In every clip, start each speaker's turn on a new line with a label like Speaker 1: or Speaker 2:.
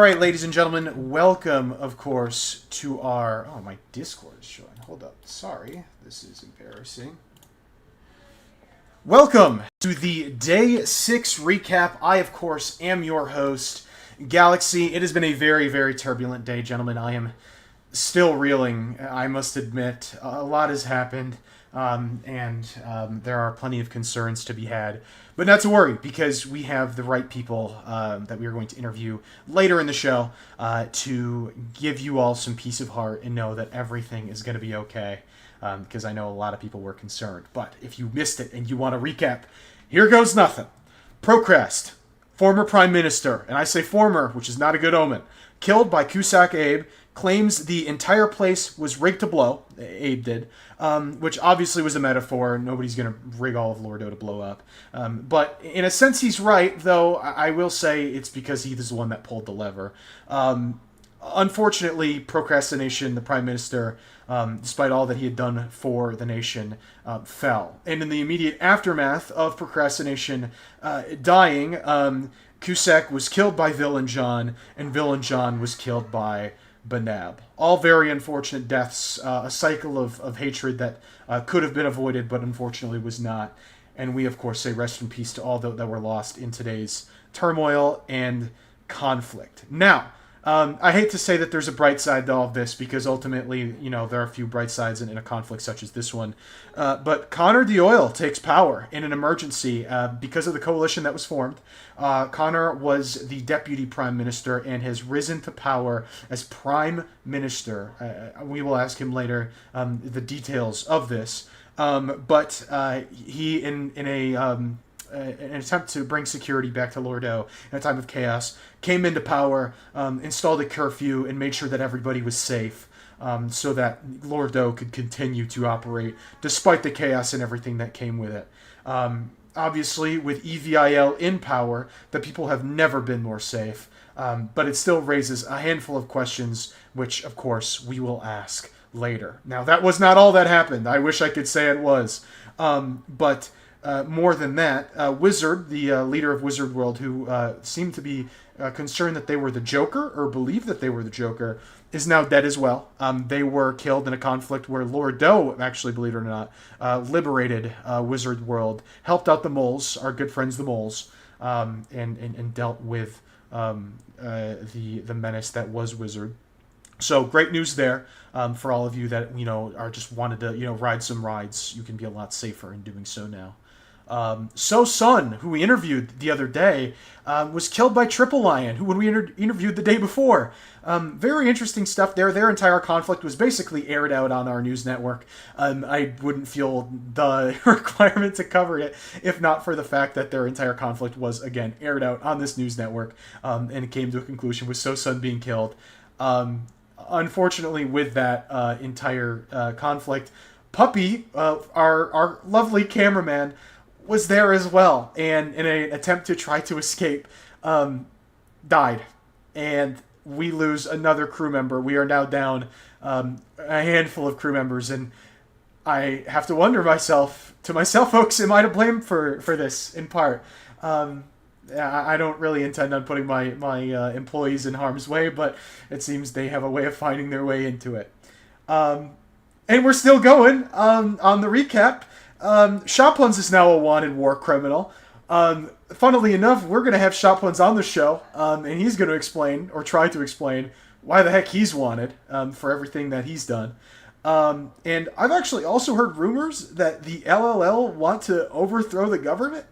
Speaker 1: right, ladies and gentlemen, welcome, of course, to our... Oh, my Discord is showing. Hold up. Sorry. This is embarrassing. Welcome to the Day 6 recap. I, of course, am your host, Galaxy. It has been a very, very turbulent day, gentlemen. I am still reeling, I must admit. A lot has happened, and there are plenty of concerns to be had. But not to worry, because we have the right people that we are going to interview later in the show to give you all some peace of heart and know that everything is going to be okay, because I know a lot of people were concerned. But if you missed it and you want to recap, here goes nothing. Procrast, former prime minister, and I say former, which is not a good omen, killed by Cusack Abe, claims the entire place was rigged to blow. Abe did, which obviously was a metaphor. Nobody's going to rig all of Lordeaux to blow up. But in a sense, he's right, though I will say it's because he was the one that pulled the lever. Unfortunately, procrastination, the prime minister, despite all that he had done for the nation, fell. And in the immediate aftermath of procrastination dying, Cusack was killed by Villain John, and Villain John was killed by Banab. All very unfortunate deaths, a cycle of hatred that could have been avoided, but unfortunately was not. And we, of course, say rest in peace to all that were lost in today's turmoil and conflict. Now, I hate to say that there's a bright side to all of this, because ultimately, you know, there are a few bright sides in a conflict such as this one. But Connor D'Oyle takes power in an emergency because of the coalition that was formed. Connor was the deputy prime minister and has risen to power as prime minister. We will ask him later the details of this. But he, in an attempt to bring security back to Lordeaux in a time of chaos, came into power, installed a curfew, and made sure that everybody was safe, so that Lordeaux could continue to operate despite the chaos and everything that came with it. Obviously, with EVIL in power, the people have never been more safe, but it still raises a handful of questions, which, of course, we will ask later. Now, that was not all that happened. I wish I could say it was. But more than that, Wizard, the leader of Wizard World, who seemed to be concerned that they were the Joker, or believed that they were the Joker, is now dead as well. They were killed in a conflict where Lordeaux, actually, believe it or not, liberated Wizard World, helped out the moles, our good friends the moles, and dealt with the menace that was Wizard. So great news there for all of you that, you know, are just wanted to, you know, ride some rides. You can be a lot safer in doing so now. So Sun, who we interviewed the other day, was killed by Triple Lion, who when we interviewed the day before. Very interesting stuff there. Their entire conflict was basically aired out on our news network. I wouldn't feel the requirement to cover it if not for the fact that their entire conflict was, again, aired out on this news network, and it came to a conclusion with So Sun being killed. Unfortunately, with that entire conflict, Puppy, our lovely cameraman, was there as well, and in an attempt to try to escape, died. And we lose another crew member. We are now down a handful of crew members, and I have to wonder to myself, folks, am I to blame for this, in part? I don't really intend on putting my employees in harm's way, but it seems they have a way of finding their way into it. And we're still going on the recap. Shopuns is now a wanted war criminal. Funnily enough, we're going to have Shopuns on the show, and he's going to explain, or try to explain, why the heck he's wanted for everything that he's done. And I've actually also heard rumors that the LLL want to overthrow the government,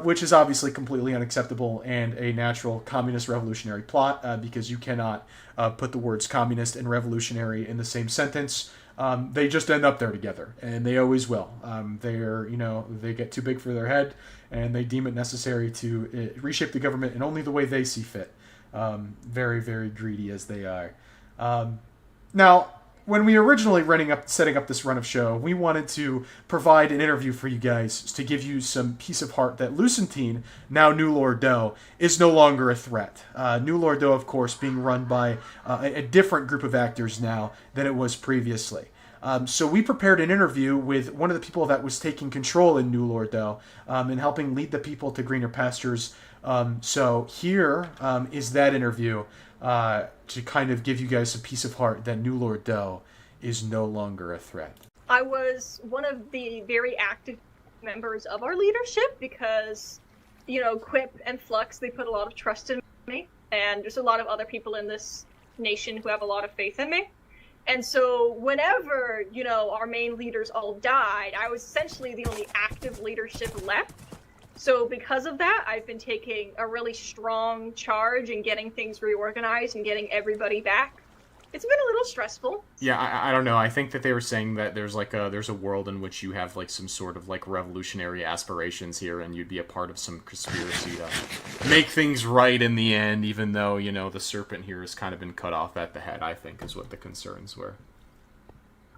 Speaker 1: which is obviously completely unacceptable and a natural communist revolutionary plot, because you cannot put the words communist and revolutionary in the same sentence. They just end up there together, and they always will. They get too big for their head, and they deem it necessary to reshape the government in only the way they see fit. Very, very greedy as they are. Now, when we originally setting up this run of show, we wanted to provide an interview for you guys to give you some peace of heart that Lucentine, now New Lordeaux, is no longer a threat. New Lordeaux, of course, being run by a different group of actors now than it was previously. So we prepared an interview with one of the people that was taking control in New Lordeaux and helping lead the people to greener pastures So here is that interview to kind of give you guys a piece of heart that New Lordeaux is no longer a threat.
Speaker 2: I was one of the very active members of our leadership because, Quip and Flux, they put a lot of trust in me, and there's a lot of other people in this nation who have a lot of faith in me. And so whenever, our main leaders all died, I was essentially the only active leadership left. So because of that, I've been taking a really strong charge in getting things reorganized and getting everybody back. It's been a little stressful.
Speaker 1: Yeah, I don't know. I think that they were saying that there's a world in which you have like some sort of like revolutionary aspirations here, and you'd be a part of some conspiracy to make things right in the end, even though the serpent here has kind of been cut off at the head. I think is what the concerns were.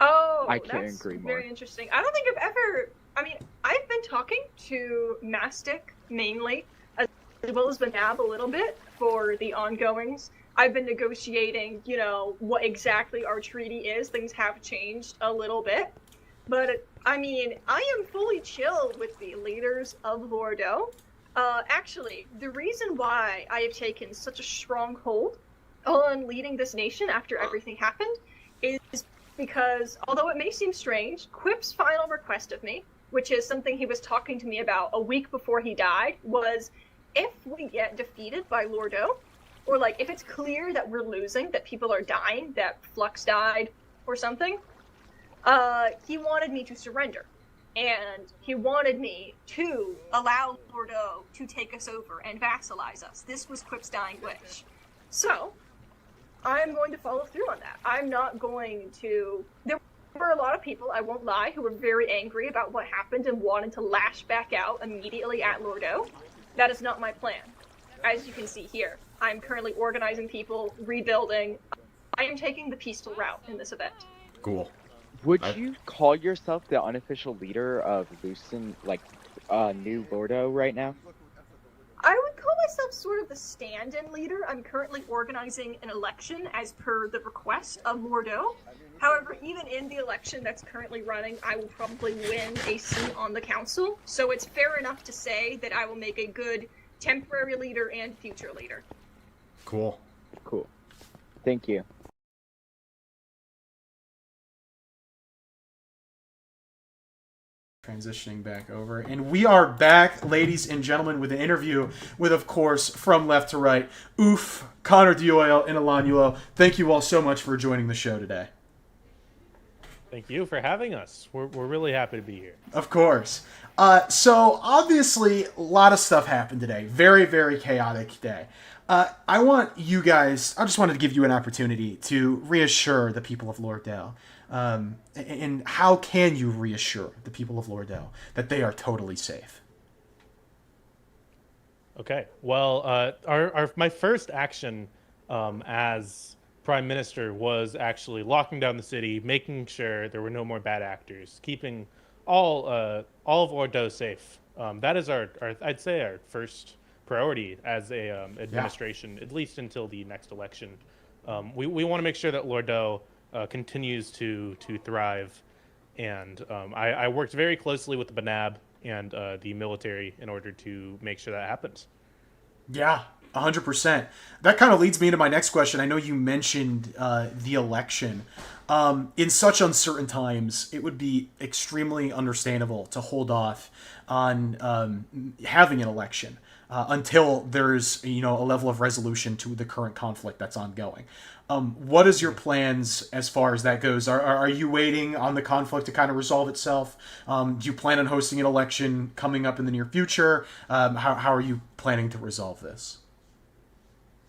Speaker 2: Oh,
Speaker 3: I can't
Speaker 2: that's
Speaker 3: agree more.
Speaker 2: very interesting. I don't think I've ever. I've been talking to Mastic mainly, as well as Vanab a little bit for the ongoings. I've been negotiating, what exactly our treaty is. Things have changed a little bit. But, I am fully chill with the leaders of Lordeaux. Actually, the reason why I have taken such a strong hold on leading this nation after everything happened is because, although it may seem strange, Quip's final request of me, which is something he was talking to me about a week before he died, was if we get defeated by Lordeaux, or if it's clear that we're losing, that people are dying, that Flux died or something, he wanted me to surrender. And he wanted me to allow Lordeaux to take us over and vassalize us. This was Quip's dying wish. So, I'm going to follow through on that. I'm not going to... There were a lot of people, I won't lie, who were very angry about what happened and wanted to lash back out immediately at Lordeaux. That is not my plan. As you can see here, I'm currently organizing people, rebuilding. I am taking the peaceful route in this event.
Speaker 1: Cool.
Speaker 3: Would you call yourself the unofficial leader of New Lordeaux right now?
Speaker 2: I would call myself sort of the stand-in leader. I'm currently organizing an election as per the request of Lordeaux. However, even in the election that's currently running, I will probably win a seat on the council. So it's fair enough to say that I will make a good temporary leader and future leader.
Speaker 1: Cool.
Speaker 3: Cool. Thank you.
Speaker 1: Transitioning back over. And we are back, ladies and gentlemen, with an interview with, of course, from left to right, Oof, Connor Doyle, and Elanulo. Thank you all so much for joining the show today.
Speaker 4: Thank you for having us. We're really happy to be here.
Speaker 1: Of course. So, obviously, a lot of stuff happened today. Very, very chaotic day. I just wanted to give you an opportunity to reassure the people of Lordeaux. And how can you reassure the people of Lordeaux that they are totally safe?
Speaker 4: Okay. Well, my first action as Prime Minister was actually locking down the city, making sure there were no more bad actors, keeping all of Lordeaux safe. That is I'd say our first priority as a administration, at least until the next election. We want to make sure that Lordeaux continues to thrive, and I worked very closely with the Banab and the military in order to make sure that happens.
Speaker 1: Yeah, 100%. That kind of leads me into my next question. I know you mentioned the election. In such uncertain times, it would be extremely understandable to hold off on having an election until there's a level of resolution to the current conflict that's ongoing. What is your plans as far as that goes? Are you waiting on the conflict to kind of resolve itself? Do you plan on hosting an election coming up in the near future? How are you planning to resolve this?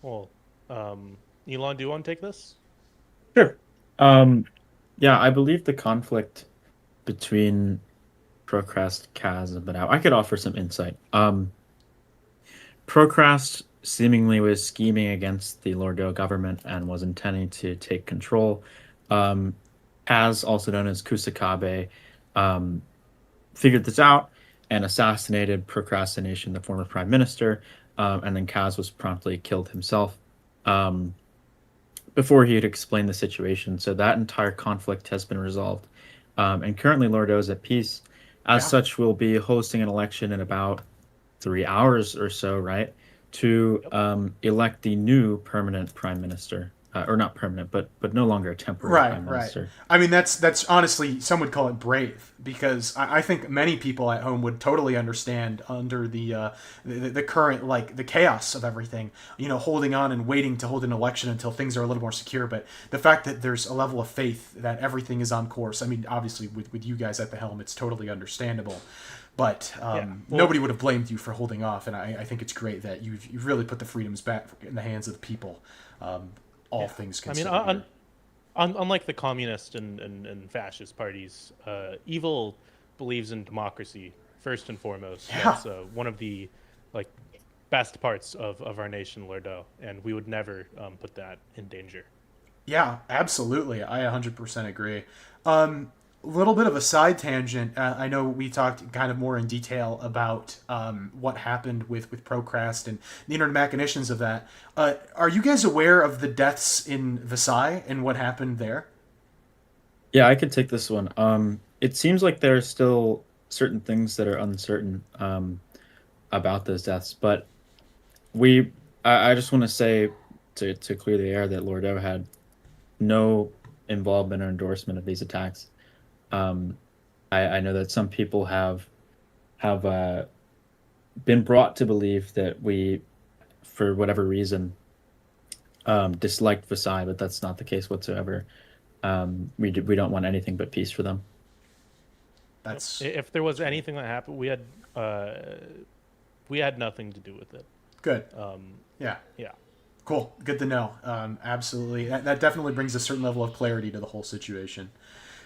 Speaker 4: Well, Elon, do you want to take this?
Speaker 5: Sure. Yeah, I believe the conflict between Procrast, Kaz, and Banao. I could offer some insight. Procrast seemingly was scheming against the Lordeaux government and was intending to take control. Kaz, also known as Kusakabe, figured this out and assassinated Procrastination, the former prime minister, and then Kaz was promptly killed himself before he had explained the situation. So that entire conflict has been resolved. And currently Lordeaux is at peace. As such, we'll be hosting an election in about 3 hours or so, right? to elect the new permanent prime minister, or not permanent, but no longer a temporary
Speaker 1: Right,
Speaker 5: prime
Speaker 1: right.
Speaker 5: minister.
Speaker 1: I mean, that's honestly, some would call it brave, because I think many people at home would totally understand under the current, like, the chaos of everything, holding on and waiting to hold an election until things are a little more secure. But the fact that there's a level of faith that everything is on course, I mean, obviously with you guys at the helm, it's totally understandable. But
Speaker 4: Well,
Speaker 1: nobody would have blamed you for holding off, and I think it's great that you've really put the freedoms back in the hands of the people. All things
Speaker 4: I mean,
Speaker 1: considered.
Speaker 4: unlike the communist and fascist parties, evil believes in democracy first and foremost.
Speaker 1: Yeah.
Speaker 4: That's one of the like best parts of our nation, Lordeaux, and we would never put that in danger.
Speaker 1: Yeah, absolutely. I 100% agree. Little bit of a side tangent. I know we talked kind of more in detail about what happened with Procrast and the inner machinations of that. Are you guys aware of the deaths in Versailles and what happened there?
Speaker 5: Yeah, I could take this one. It seems like there are still certain things that are uncertain about those deaths, but I just want to say to clear the air that Lordeaux had no involvement or endorsement of these attacks. Um, I know that some people have been brought to believe that we, for whatever reason, disliked Versailles, but that's not the case whatsoever. We don't want anything but peace for them.
Speaker 1: That's
Speaker 4: If there was anything that happened, we had nothing to do with it.
Speaker 1: good.
Speaker 4: Um,
Speaker 1: Yeah.
Speaker 4: yeah.
Speaker 1: Cool. Good to know. Absolutely. That definitely brings a certain level of clarity to the whole situation.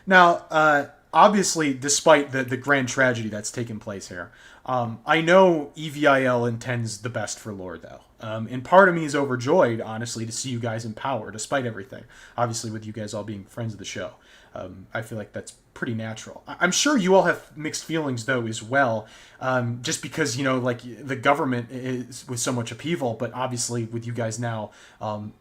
Speaker 1: Now, obviously, despite the grand tragedy that's taken place here, I know EVIL intends the best for Lordeaux. And part of me is overjoyed, honestly, to see you guys in power, despite everything. Obviously, with you guys all being friends of the show. I feel like that's pretty natural. I'm sure you all have mixed feelings, though, as well, just because, like, the government is with so much upheaval, but obviously with you guys now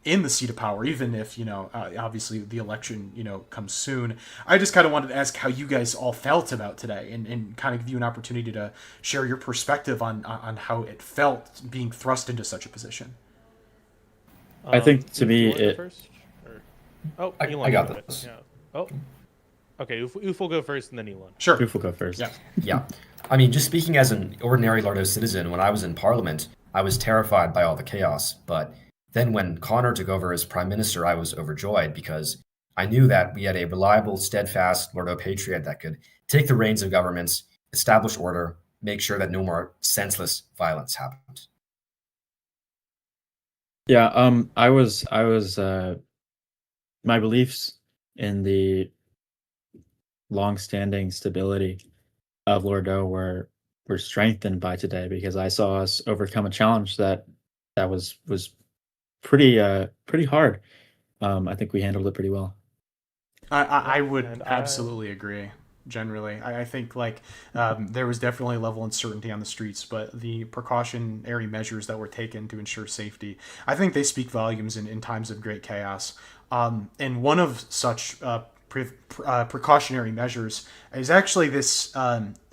Speaker 1: in the seat of power, even if, obviously the election, comes soon. I just kind of wanted to ask how you guys all felt about today, and kind of give you an opportunity to share your perspective on how it felt being thrust into such a position.
Speaker 5: I think, to
Speaker 4: Uf,
Speaker 5: me,
Speaker 4: do you wanna go
Speaker 5: it-
Speaker 4: first? Or... Oh,
Speaker 6: I
Speaker 4: Elon,
Speaker 6: got
Speaker 4: you go.
Speaker 6: this.
Speaker 4: Yeah. Oh. Okay, Uf will go first, and then Elon.
Speaker 1: Sure.
Speaker 5: Proof will go first.
Speaker 1: Yeah.
Speaker 6: Yeah. I mean, just speaking as an ordinary Lordeaux citizen, when I was in Parliament, I was terrified by all the chaos. But then when Connor took over as Prime Minister, I was overjoyed because I knew that we had a reliable, steadfast Lordeaux patriot that could take the reins of governments, establish order, make sure that no more senseless violence happened.
Speaker 5: Yeah, I was my beliefs in the long-standing stability of Lordeaux were strengthened by today because I saw us overcome a challenge that was pretty hard. I think we handled it pretty well.
Speaker 1: I would
Speaker 4: And
Speaker 1: absolutely agree. Generally, I think, like, there was definitely a level of uncertainty on the streets, but the precautionary measures that were taken to ensure safety, I think they speak volumes in times of great chaos. And one of such precautionary measures is actually this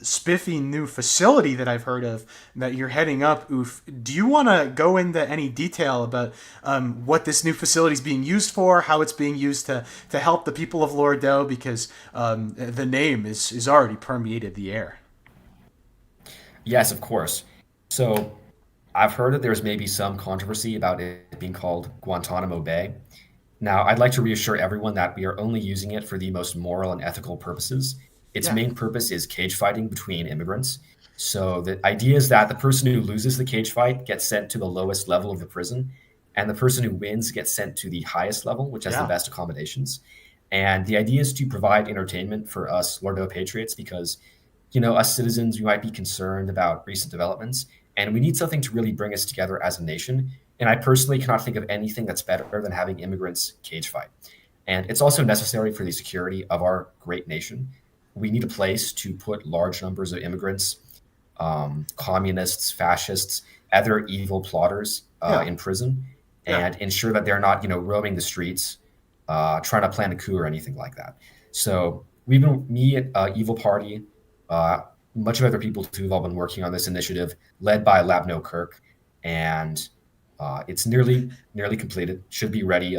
Speaker 1: spiffy new facility that I've heard of that you're heading up. Oof. Do you want to go into any detail about what this new facility is being used for, how it's being used to help the people of Lordeaux? Because the name is already permeated the air.
Speaker 6: Yes, of course. So I've heard that there's maybe some controversy about it being called Guantanamo Bay. Now, I'd like to reassure everyone that we are only using it for the most moral and ethical purposes. Its
Speaker 1: Yeah.
Speaker 6: main purpose is cage fighting between immigrants. So the idea is that the person who loses the cage fight gets sent to the lowest level of the prison, and the person who wins gets sent to the highest level, which has
Speaker 1: Yeah.
Speaker 6: the best accommodations. And the idea is to provide entertainment for us Lordeaux patriots because, us citizens, we might be concerned about recent developments, and we need something to really bring us together as a nation. And I personally cannot think of anything that's better than having immigrants cage fight. And it's also necessary for the security of our great nation. We need a place to put large numbers of immigrants, communists, fascists, other evil plotters
Speaker 1: Yeah.
Speaker 6: in prison,
Speaker 1: Yeah.
Speaker 6: and ensure that they're not, roaming the streets, trying to plan a coup or anything like that. So me at Evil Party, much of other people too have all been working on this initiative, led by Labno Kirk. and it's nearly completed. Should be ready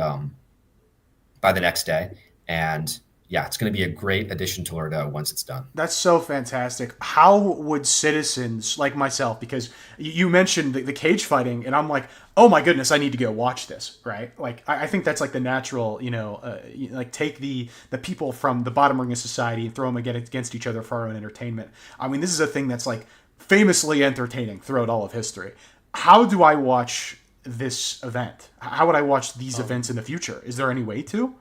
Speaker 6: by the next day, and yeah, it's going to be a great addition to Lordeaux once it's done.
Speaker 1: That's so fantastic. How would citizens like myself, because you mentioned the cage fighting, and I'm like, oh my goodness, I need to go watch this, right? Like, I think that's like the natural, like take the people from the bottom ring of society and throw them against each other for our own entertainment. I mean, this is a thing that's like famously entertaining throughout all of history. How do I watch this event? How would I watch these events in the future? Is there any way to?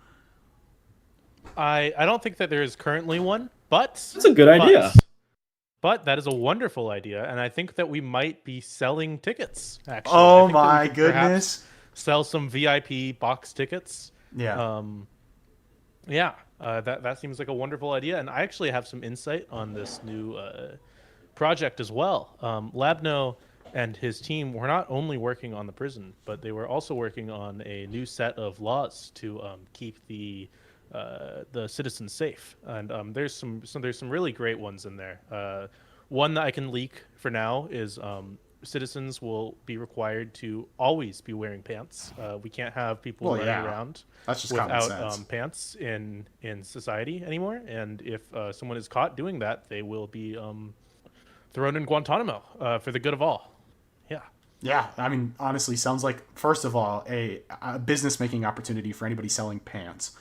Speaker 4: I don't think that there is currently one, but
Speaker 5: That's a good idea.
Speaker 4: But that is a wonderful idea, and I think that we might be selling tickets. Actually,
Speaker 1: Oh my goodness!
Speaker 4: Sell some VIP box tickets.
Speaker 1: Yeah.
Speaker 4: That seems like a wonderful idea, and I actually have some insight on this new project as well. Labno and his team were not only working on the prison, but they were also working on a new set of laws to keep the citizens safe, and there's some really great ones in there. One that I can leak for now is citizens will be required to always be wearing pants. We can't have people running around
Speaker 1: That's just
Speaker 4: without pants in society anymore. And if someone is caught doing that, they will be thrown in Guantanamo for the good of all. Yeah.
Speaker 1: Yeah, I mean, honestly, sounds like, first of all, a business-making opportunity for anybody selling pants.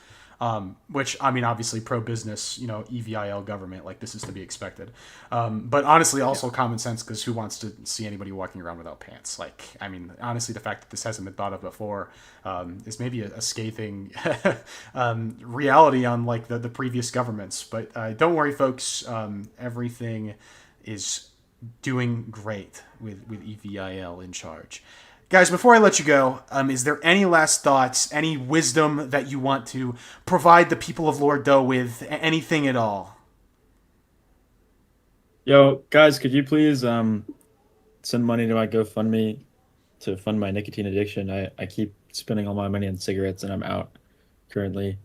Speaker 1: Which, I mean, obviously pro-business, EVIL government, like, this is to be expected. But honestly, also common sense, because who wants to see anybody walking around without pants? Like, I mean, honestly, the fact that this hasn't been thought of before is maybe a scathing reality on, like, the previous governments. But don't worry, folks. Everything is doing great with EVIL in charge. Guys, before I let you go, is there any last thoughts, any wisdom that you want to provide the people of Lordeaux with? Anything at all?
Speaker 5: Yo, guys, could you please send money to my GoFundMe to fund my nicotine addiction? I keep spending all my money on cigarettes, and I'm out currently.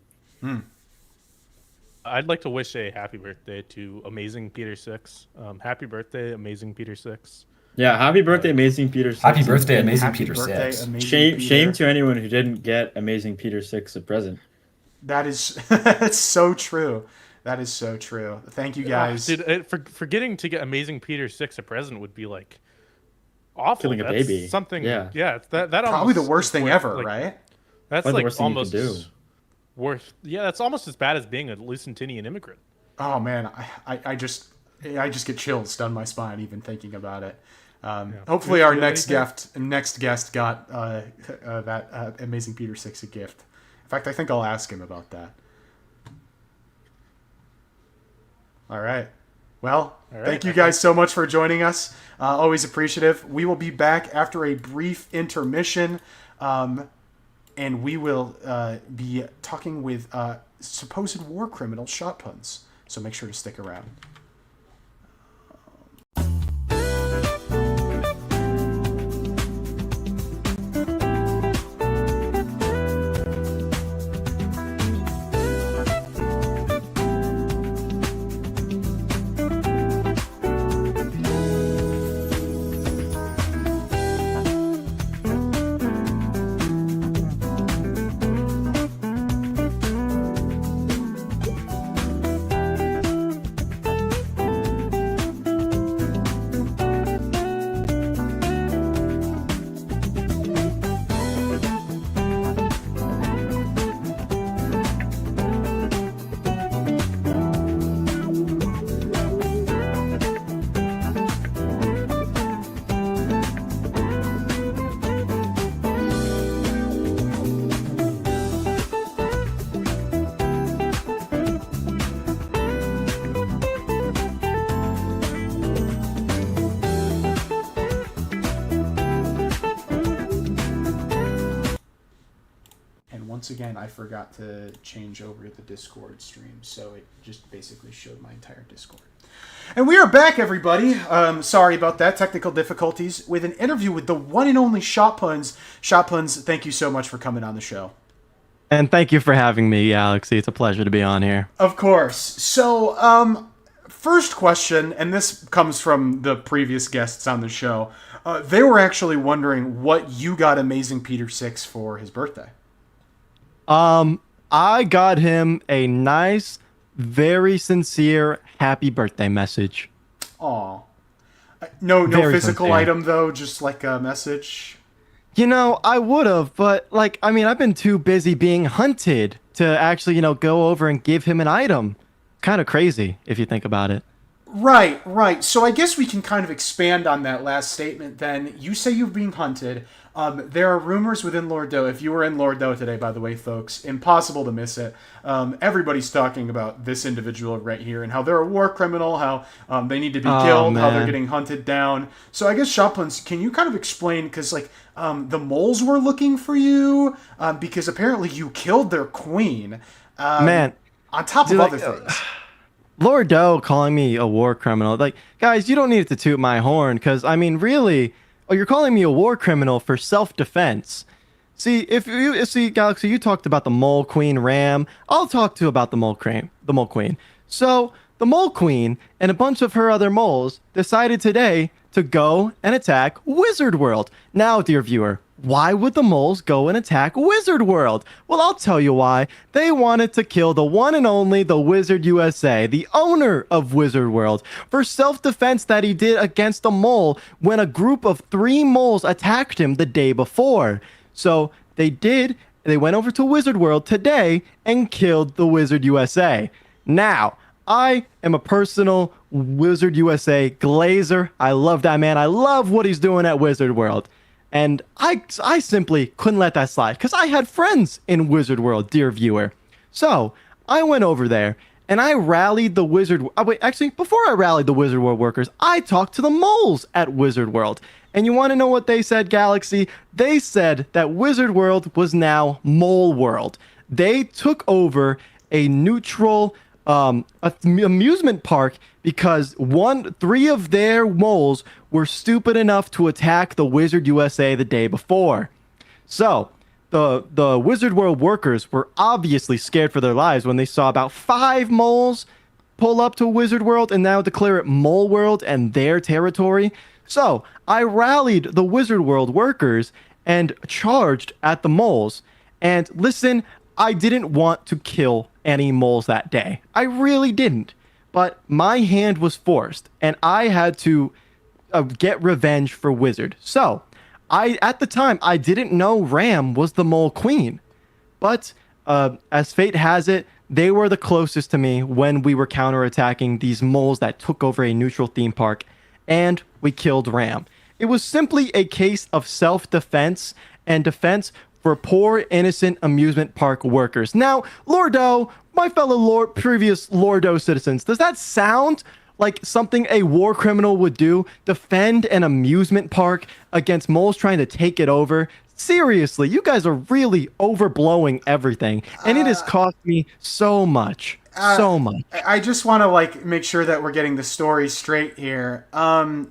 Speaker 4: I'd like to wish a happy birthday to Amazing Peter 6. Happy birthday, Amazing Peter 6.
Speaker 5: Yeah, happy birthday, Amazing Peter 6.
Speaker 6: Happy birthday, Amazing
Speaker 1: Happy
Speaker 6: Peter
Speaker 1: birthday,
Speaker 6: 6.
Speaker 1: Amazing
Speaker 5: Shame
Speaker 1: Peter.
Speaker 5: to anyone who didn't get Amazing Peter 6 a present.
Speaker 1: That is that's so true. That is so true. Thank you, guys.
Speaker 4: Dude, forgetting to get Amazing Peter 6 a present would be like awful.
Speaker 5: Killing a
Speaker 4: That's
Speaker 5: baby.
Speaker 4: Something.
Speaker 5: Yeah.
Speaker 4: That
Speaker 1: Probably the
Speaker 4: almost
Speaker 1: worst
Speaker 4: is
Speaker 1: thing
Speaker 4: worth,
Speaker 1: ever,
Speaker 4: like,
Speaker 1: right?
Speaker 4: That's
Speaker 5: Probably the
Speaker 4: like
Speaker 5: worst thing you
Speaker 4: almost
Speaker 5: can do.
Speaker 4: worth. Yeah, that's almost as bad as being a Lusitanian immigrant.
Speaker 1: Oh man, I just get chills down my spine even thinking about it. Hopefully, our next guest got that Amazing Peter 6 a gift. In fact, I think I'll ask him about that. All right. Well, thank you guys so much for joining us. Always appreciative. We will be back after a brief intermission, and we will be talking with supposed war criminal Shopuns. So make sure to stick around. Once again, I forgot to change over the Discord stream, so it just basically showed my entire Discord. And we are back, everybody. Sorry about that, technical difficulties, with an interview with the one and only Shopuns. Shopuns, thank you so much for coming on the show.
Speaker 7: And thank you for having me, Alexi. It's a pleasure to be on here.
Speaker 1: Of course. So, first question, and this comes from the previous guests on the show. They were actually wondering what you got Amazing Peter 6 for his birthday.
Speaker 7: I got him a nice, very sincere happy birthday message.
Speaker 1: Aw. No
Speaker 7: Very
Speaker 1: physical
Speaker 7: sincere.
Speaker 1: item, though, just like a message.
Speaker 7: You know, I would have, but I've been too busy being hunted to actually, go over and give him an item. Kind of crazy if you think about it.
Speaker 1: Right. So I guess we can kind of expand on that last statement then. You say you're being hunted. There are rumors within Lordeaux. If you were in Lordeaux today, by the way, folks, impossible to miss it. Everybody's talking about this individual right here and how they're a war criminal, how they need to be killed, how they're
Speaker 7: man.
Speaker 1: getting hunted down. So I guess, Shopuns, can you kind of explain, because the moles were looking for you because apparently you killed their queen.
Speaker 7: Man,
Speaker 1: On top of
Speaker 7: dude,
Speaker 1: other things.
Speaker 7: Lordeaux calling me a war criminal. Guys, you don't need to toot my horn, because, really, you're calling me a war criminal for self-defense. See, Galaxy, you talked about the Mole Queen Ram. I'll talk to you about the Mole Queen. So, the Mole Queen and a bunch of her other moles decided today to go and attack Wizard World. Now, dear viewer, why would the moles go and attack Wizard World? Well, I'll tell you why. They wanted to kill the one and only the Wizard USA, the owner of Wizard World, for self-defense that he did against a mole when a group of 3 moles attacked him the day before. So they went over to Wizard World today and killed the Wizard USA. Now, I am a personal Wizard USA glazer. I love that man. I love what he's doing at Wizard World. And I simply couldn't let that slide because I had friends in Wizard World, dear viewer. So I went over there and I rallied the Wizard. Actually, before I rallied the Wizard World workers, I talked to the moles at Wizard World. And you want to know what they said, Galaxy? They said that Wizard World was now Mole World. They took over a neutral amusement park because 3 of their moles were stupid enough to attack the Wizard USA the day before. So the Wizard World workers were obviously scared for their lives when they saw about 5 moles pull up to Wizard World and now declare it Mole World and their territory. So I rallied the Wizard World workers and charged at the moles. And listen, I didn't want to kill any moles that day. I really didn't. But my hand was forced, and I had to get revenge for Wizard. So, at the time, I didn't know Ram was the Mole Queen. But, as fate has it, they were the closest to me when we were counterattacking these moles that took over a neutral theme park, and we killed Ram. It was simply a case of self-defense and defense for poor, innocent amusement park workers. Now, Lordeaux, my fellow previous Lordeaux citizens, does that sound like something a war criminal would do? Defend an amusement park against moles trying to take it over? Seriously, you guys are really overblowing everything, and it has cost me so much. So much.
Speaker 1: I just want to make sure that we're getting the story straight here.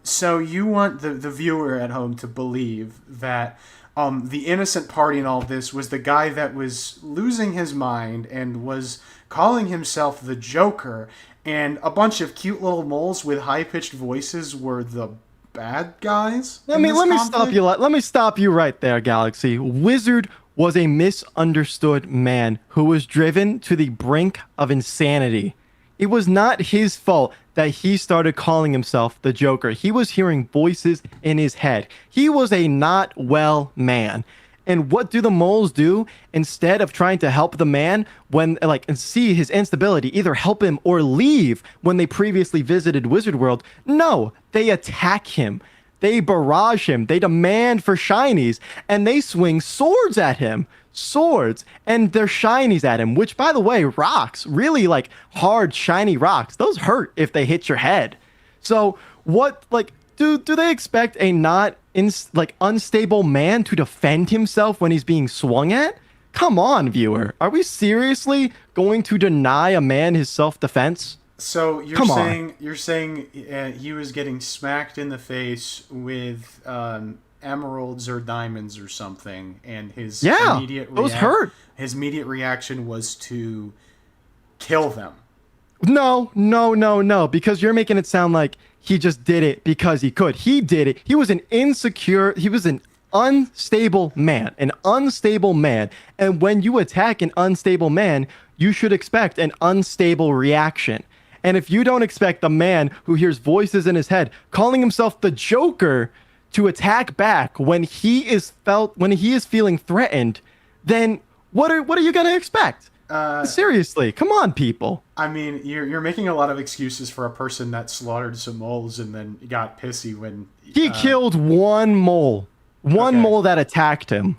Speaker 1: So you want the viewer at home to believe that the innocent party in all this was the guy that was losing his mind and was calling himself the Joker, and a bunch of cute little moles with high-pitched voices were the bad guys?
Speaker 7: Let me stop you right there, Galaxy. Wizard was a misunderstood man who was driven to the brink of insanity. It was not his fault that he started calling himself the Joker. He was hearing voices in his head. He was a not well man. And what do the moles do? Instead of trying to help the man and see his instability, either help him or leave when they previously visited Wizard World, no, they attack him. They barrage him. They demand for shinies, and they swing swords at him. Swords, and they're shinies at him, which, by the way, rocks, really hard, shiny rocks. Those hurt if they hit your head. So what, do they expect a not unstable man to defend himself when he's being swung at? Come on, viewer. Are we seriously going to deny a man his self-defense?
Speaker 1: So you're saying he was getting smacked in the face with emeralds or diamonds or something, and his immediate
Speaker 7: those hurt.
Speaker 1: His immediate reaction was to kill them.
Speaker 7: No, because you're making it sound like he just did it because he could. He did it. He was an unstable man, And when you attack an unstable man, you should expect an unstable reaction. And if you don't expect the man who hears voices in his head calling himself the Joker to attack back when he is feeling threatened, then what are you gonna expect? Seriously, come on, people.
Speaker 1: I mean, you're making a lot of excuses for a person that slaughtered some moles and then got pissy when
Speaker 7: He killed one mole. One
Speaker 1: Okay.
Speaker 7: mole that attacked him.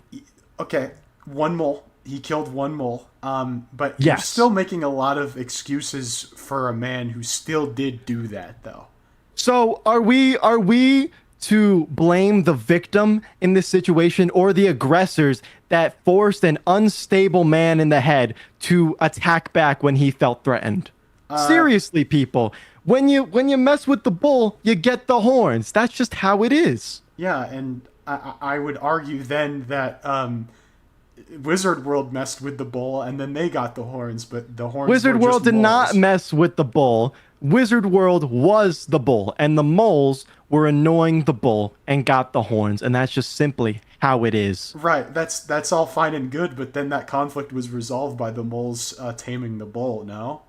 Speaker 1: Okay, one mole. He killed one mole. But you're
Speaker 7: Yes.
Speaker 1: still making a lot of excuses for a man who still did do that, though.
Speaker 7: So are we to blame the victim in this situation or the aggressors that forced an unstable man in the head to attack back when he felt threatened? Seriously, people. When you mess with the bull, you get the horns. That's just how it is.
Speaker 1: Yeah, and I would argue then that Wizard World messed with the bull, and then they got the horns, but the horns
Speaker 7: Wizard
Speaker 1: were
Speaker 7: World
Speaker 1: just
Speaker 7: did not
Speaker 1: moles.
Speaker 7: mess with the bull. Wizard World was the bull, and the moles were annoying the bull and got the horns, and that's just simply how it is.
Speaker 1: Right, that's all fine and good, but then that conflict was resolved by the moles taming the bull, no?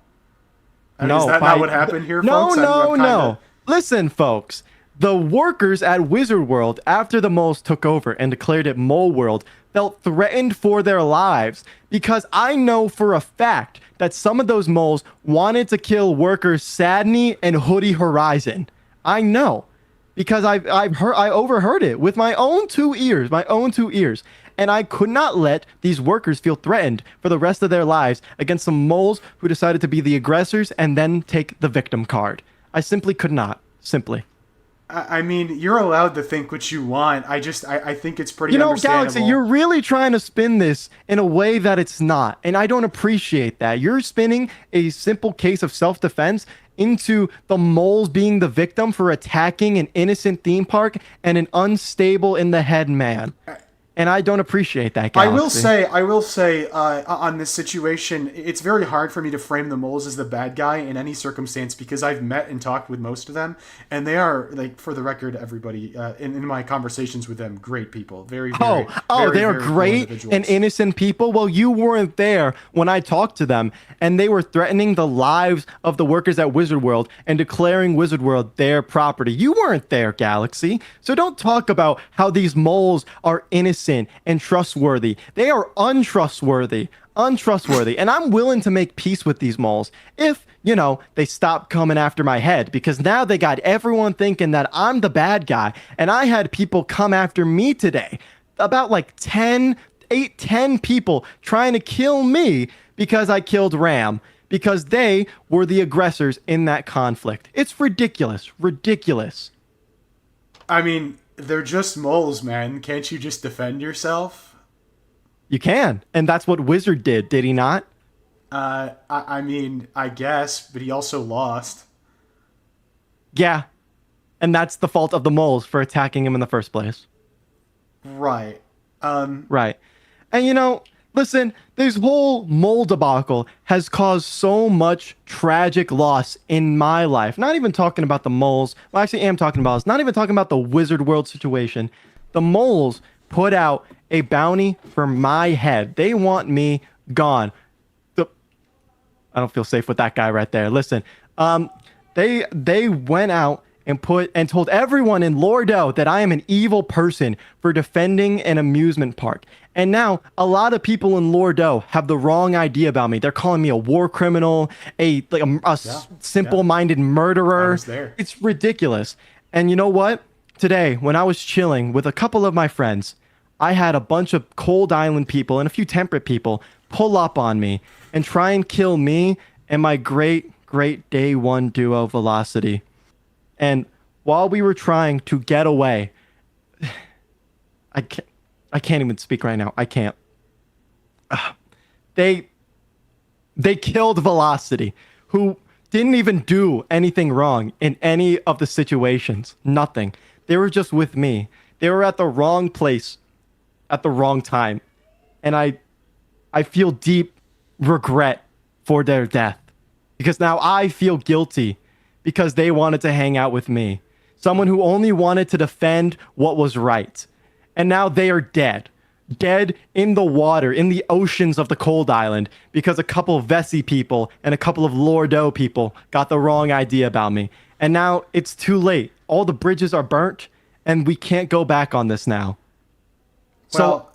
Speaker 1: I mean, is that not what happened here,
Speaker 7: no,
Speaker 1: folks?
Speaker 7: No. Listen, folks. The workers at Wizard World, after the moles took over and declared it Mole World, felt threatened for their lives because I know for a fact that some of those moles wanted to kill workers Sadney and Hoodie Horizon. I know because I overheard it with my own two ears, and I could not let these workers feel threatened for the rest of their lives against some moles who decided to be the aggressors and then take the victim card. I simply could not. Simply.
Speaker 1: I mean, you're allowed to think what you want. I think it's pretty
Speaker 7: You know,
Speaker 1: understandable.
Speaker 7: Galaxy, you're really trying to spin this in a way that it's not, and I don't appreciate that. You're spinning a simple case of self-defense into the moles being the victim for attacking an innocent theme park and an unstable in the head man. And I don't appreciate that, Galaxy.
Speaker 1: I will say, on this situation, it's very hard for me to frame the moles as the bad guy in any circumstance because I've met and talked with most of them, and they are, like, for the record, everybody in my conversations with them, great people, very
Speaker 7: They
Speaker 1: very
Speaker 7: are
Speaker 1: cool
Speaker 7: great
Speaker 1: individuals.
Speaker 7: and innocent people. Well, you weren't there when I talked to them, and they were threatening the lives of the workers at Wizard World and declaring Wizard World their property. You weren't there, Galaxy. So don't talk about how these moles are innocent and trustworthy. They are untrustworthy, and I'm willing to make peace with these moles if, you know, they stop coming after my head, because now they got everyone thinking that I'm the bad guy, and I had people come after me today, about like 10 people trying to kill me because I killed Ram, because they were the aggressors in that conflict. It's ridiculous.
Speaker 1: I mean, they're just moles, man. Can't you just defend yourself?
Speaker 7: You can, and that's what Wizard did he not?
Speaker 1: I mean, I guess, but he also lost.
Speaker 7: Yeah, and that's the fault of the moles for attacking him in the first place.
Speaker 1: Right.
Speaker 7: Right. And you know, listen, this whole mole debacle has caused so much tragic loss in my life. Not even talking about the moles. Well, I actually am talking about this. Not even talking about the Wizard World situation. The moles put out a bounty for my head. They want me gone. I don't feel safe with that guy right there. Listen, they went out and told everyone in Lordeaux that I am an evil person for defending an amusement park. And now a lot of people in Lordeaux have the wrong idea about me. They're calling me a war criminal, a simple-minded murderer.
Speaker 1: I was there.
Speaker 7: It's ridiculous. And you know what? Today, when I was chilling with a couple of my friends, I had a bunch of Cold Island people and a few temperate people pull up on me and try and kill me and my great day one duo Velocity. And while we were trying to get away, I can't even speak right now. I can't. They killed Velocity, who didn't even do anything wrong in any of the situations. Nothing. They were just with me. They were at the wrong place at the wrong time. And I feel deep regret for their death because now I feel guilty because they wanted to hang out with me. Someone who only wanted to defend what was right. And now they are dead. Dead in the water, in the oceans of the cold island, because a couple of Vessi people and a couple of Lordeaux people got the wrong idea about me. And now it's too late. All the bridges are burnt, and we can't go back on this now.
Speaker 1: Well,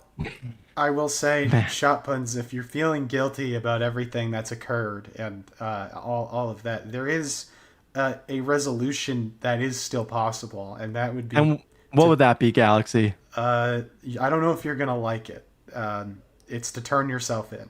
Speaker 1: I will say, Shopuns, if you're feeling guilty about everything that's occurred and all of that, there is a resolution that is still possible, and that would be...
Speaker 7: And what would that be, Galaxy?
Speaker 1: I don't know if you're going to like it. It's to turn yourself in.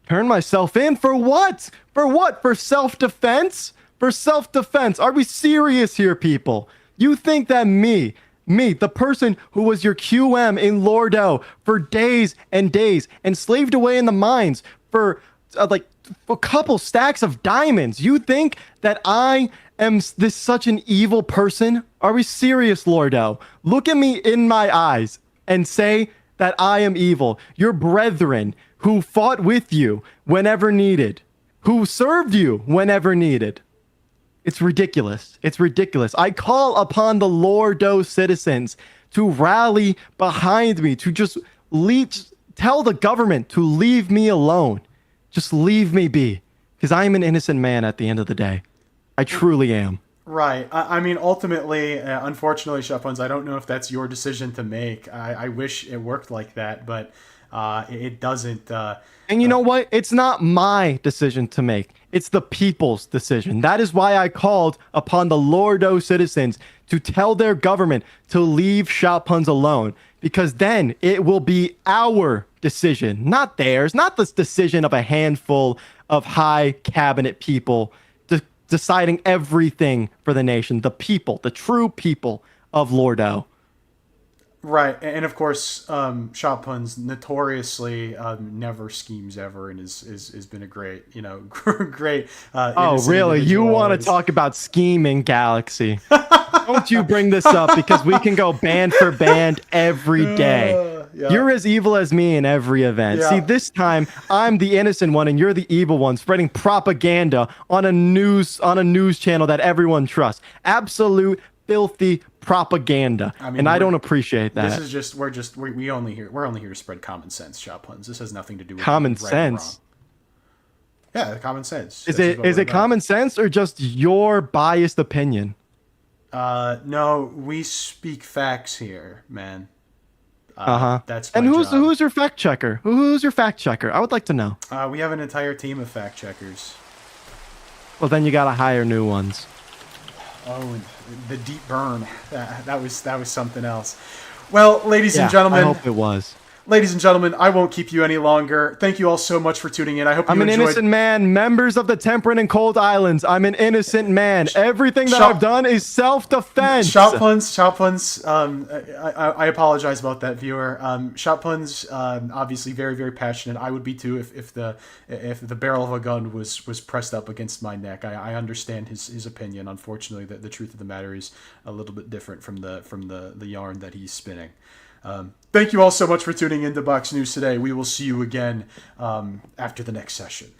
Speaker 7: Turn myself in? For what? For what? For self-defense? For self-defense. Are we serious here, people? You think that me, the person who was your QM in Lordeaux for days and days, enslaved away in the mines for like a couple stacks of diamonds, you think that I am this such an evil person? Are we serious, Lordeaux? Look at me in my eyes and say that I am evil. Your brethren who fought with you whenever needed, who served you whenever needed. It's ridiculous. It's ridiculous. I call upon the Lordeaux citizens to rally behind me, to just tell the government to leave me alone. Just leave me be, because I am an innocent man at the end of the day. I truly am.
Speaker 1: Right. I mean, ultimately, unfortunately, Shopuns, I don't know if that's your decision to make. I wish it worked like that, but it doesn't.
Speaker 7: And you know what? It's not my decision to make. It's the people's decision. That is why I called upon the Lordeaux citizens to tell their government to leave Shopuns alone, because then it will be our decision, not theirs, not the decision of a handful of high cabinet people deciding everything for the nation. The people, the true people of Lordeaux.
Speaker 1: Right, and of course, Shopuns notoriously never schemes ever, and has been a great, great.
Speaker 7: Oh, really? You want to talk about scheming, Galaxy? Don't you bring this up, because we can go band for band every day. Yeah. You're as evil as me in every event. Yeah. See, this time I'm the innocent one and you're the evil one, spreading propaganda on a news channel that everyone trusts. Absolute filthy propaganda. I mean, and I don't appreciate that.
Speaker 1: This is just we're only here to spread common sense, Shopuns. This has nothing to do with
Speaker 7: common sense.
Speaker 1: Yeah, common sense.
Speaker 7: Is it common sense or just your biased opinion?
Speaker 1: No, we speak facts here, man. That's
Speaker 7: and
Speaker 1: job.
Speaker 7: Who's your fact checker? Who's your fact checker? I would like to know.
Speaker 1: We have an entire team of fact checkers.
Speaker 7: Well, then you gotta hire new ones.
Speaker 1: Oh, the deep burn. That was something else. Well, ladies and gentlemen,
Speaker 7: I hope it was.
Speaker 1: Ladies and gentlemen, I won't keep you any longer. Thank you all so much for tuning in. I hope you enjoyed.
Speaker 7: I'm an innocent man. Members of the Temperate and Cold Islands, I'm an innocent man. Everything that I've done is self-defense.
Speaker 1: Shopuns, I apologize about that, viewer. Shopuns, obviously very, very passionate. I would be too if the barrel of a gun was pressed up against my neck. I understand his opinion. Unfortunately, the truth of the matter is a little bit different from the yarn that he's spinning. Thank you all so much for tuning into Box News today. We will see you again after the next session.